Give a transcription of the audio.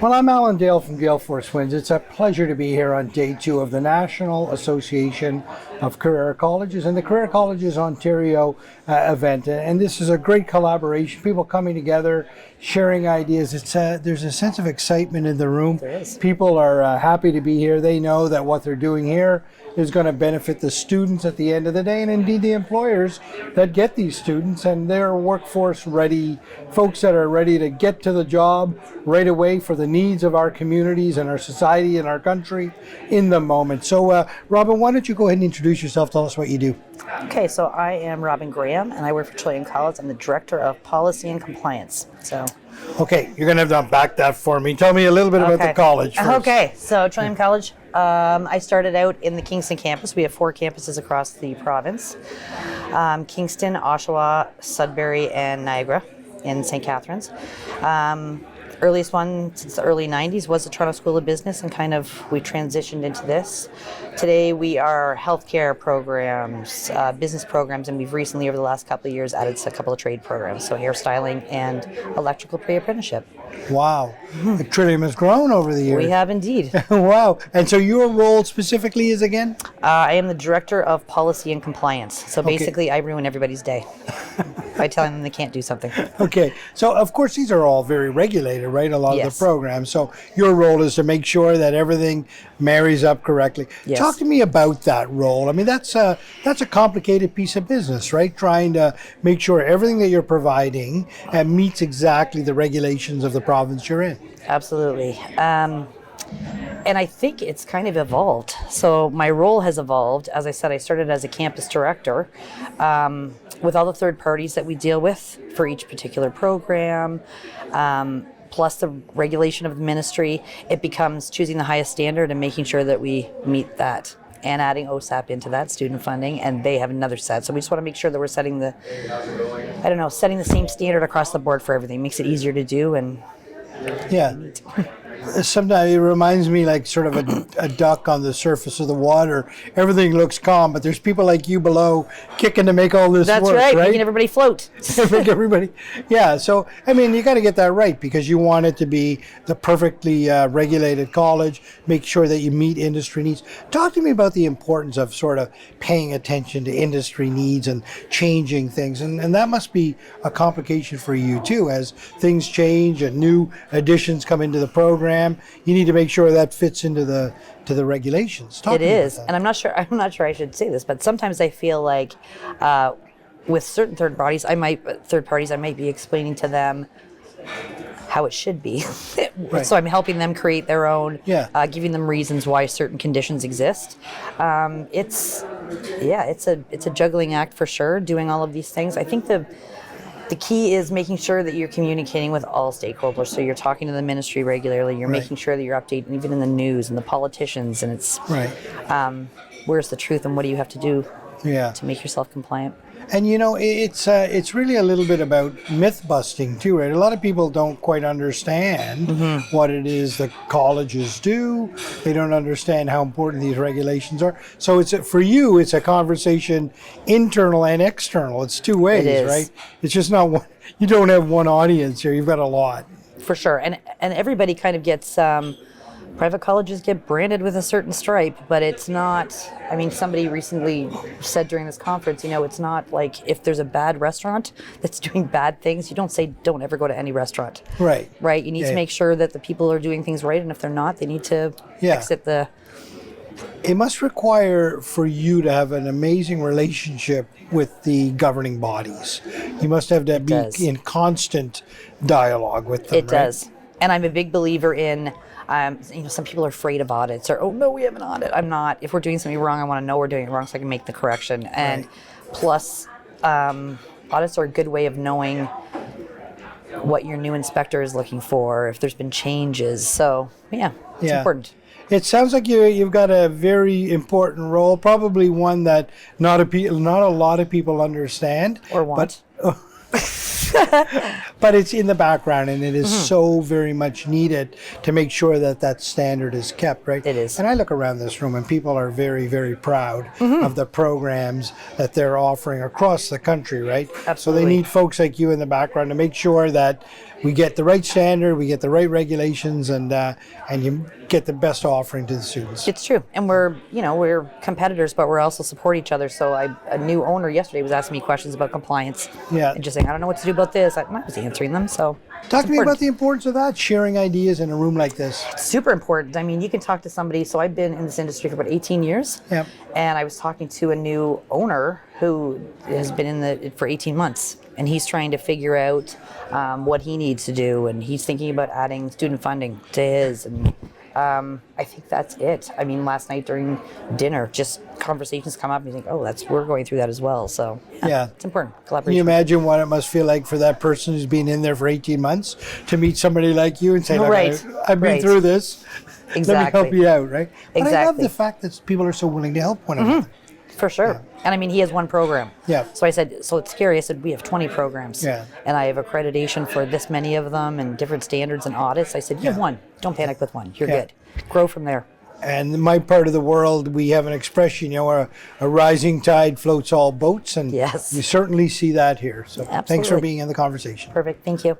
Well, I'm Alan Dale from Gale Force Winds. It's a pleasure to be here on day 2 of the National Association of Career Colleges and the Career Colleges Ontario event. And this is a great collaboration, people coming together, sharing ideas. There's a sense of excitement in the room. There is. People are happy to be here. They know that what they're doing here is going to benefit the students at the end of the day, and indeed the employers that get these students, and their workforce ready, folks that are ready to get to the job right away for the needs of our communities and our society and our country in the moment. So Robin, why don't you go ahead and introduce yourself, tell us what you do. Okay, so I am Robin Graham, and I work for Trillium College. I'm the Director of Policy and Compliance. Okay, you're going to have to unpack that for me. Tell me a little bit about the college first. Okay, so Trillium College, I started out in the Kingston campus. We have 4 campuses across the province. Kingston, Oshawa, Sudbury, and Niagara in St. Catharines. Earliest one since the early 90s was the Toronto School of Business, and we transitioned into this. Today we are healthcare programs, business programs, and we've recently over the last couple of years added a couple of trade programs, so hairstyling and electrical pre-apprenticeship. Wow, the Trillium has grown over the years. We have indeed. Wow, and so your role specifically is again? I am the Director of Policy and Compliance, so basically I ruin everybody's day by telling them they can't do something. Okay, so of course these are all very regulated, right? A lot of the programs. So your role is to make sure that everything marries up correctly. Yes. Talk to me about that role. I mean, that's a complicated piece of business, right? Trying to make sure everything that you're providing meets exactly the regulations of the province you're in. Absolutely. And I think it's kind of evolved. So my role has evolved. As I said, I started as a campus director with all the third parties that we deal with for each particular program, plus the regulation of the ministry. It becomes choosing the highest standard and making sure that we meet that, and adding OSAP into that, student funding, and they have another set. So we just want to make sure that we're setting the same standard across the board for everything. It makes it easier to do and Sometimes it reminds me like sort of a duck on the surface of the water. Everything looks calm, but there's people like you below kicking to make all this work. That's right, making everybody float. Make everybody, so I mean, you got to get that right because you want it to be the perfectly regulated college. Make sure that you meet industry needs. Talk to me about the importance of sort of paying attention to industry needs and changing things, and that must be a complication for you too, as things change and new additions come into the program. You need to make sure that fits into the regulations. It is, and I'm not sure I should say this, but sometimes I feel like with certain third parties, I might be explaining to them how it should be. Right. So I'm helping them create their own, giving them reasons why certain conditions exist. It's a juggling act for sure, doing all of these things. I think the key is making sure that you're communicating with all stakeholders. So you're talking to the ministry regularly. You're making sure that you're updating even in the news and the politicians. And it's where's the truth and what do you have to do to make yourself compliant? And it's really a little bit about myth busting too, right? A lot of people don't quite understand what it is that colleges do. They don't understand how important these regulations are. So for you, it's a conversation, internal and external. It's two ways, right? It's just not one. You don't have one audience here. You've got a lot. For sure, and everybody kind of gets. Private colleges get branded with a certain stripe, but it's not. I mean, somebody recently said during this conference, it's not like if there's a bad restaurant that's doing bad things, you don't say don't ever go to any restaurant. Right. Right. You need to make sure that the people are doing things right, and if they're not, they need to exit the. It must require for you to have an amazing relationship with the governing bodies. You must have to be in constant dialogue with them. It does, and I'm a big believer in. Some people are afraid of audits or, oh no, we have an audit. I'm not. If we're doing something wrong, I want to know we're doing it wrong so I can make the correction. And plus, audits are a good way of knowing what your new inspector is looking for, if there's been changes. So, it's important. It sounds like you've got a very important role, probably one that not a lot of people understand. Or want. But it's in the background, and it is so very much needed to make sure that that standard is kept, right? It is. And I look around this room, and people are very, very proud of the programs that they're offering across the country, right? Absolutely. So they need folks like you in the background to make sure that we get the right standard, we get the right regulations, and you get the best offering to the students. It's true, and we're competitors, but we're also support each other. So a new owner yesterday was asking me questions about compliance, Yeah. and just saying, I don't know what to do about this. I was answering them. So Talk it's to me about important. the importance of that, sharing ideas in a room like this. Super important. I mean, you can talk to somebody. So I've been in this industry for about 18 years, Yep. and I was talking to a new owner who has been in it for 18 months, and he's trying to figure out what he needs to do, and he's thinking about adding student funding to his. And I think that's it. I mean, last night during dinner, just conversations come up, and you think, oh, we're going through that as well. So Yeah. it's important. Can you Collaboration. imagine what it must feel like for that person who's been in there for 18 months to meet somebody like you and say, look, Right. I've been Right. through this. Let me Exactly. help you out, right? But I love Exactly. the fact that people are so willing to help one another. For sure. And I mean, he has one program. Yeah. So I said, so it's scary. I said, we have 20 programs. Yeah. And I have accreditation for this many of them and different standards and audits. I said, you have one. Don't panic with one. You're Yeah. good. Grow from there. And in my part of the world, we have an expression, a rising tide floats all boats. And Yes. you certainly see that here. So thanks for Absolutely. being in the conversation. Perfect. Thank you.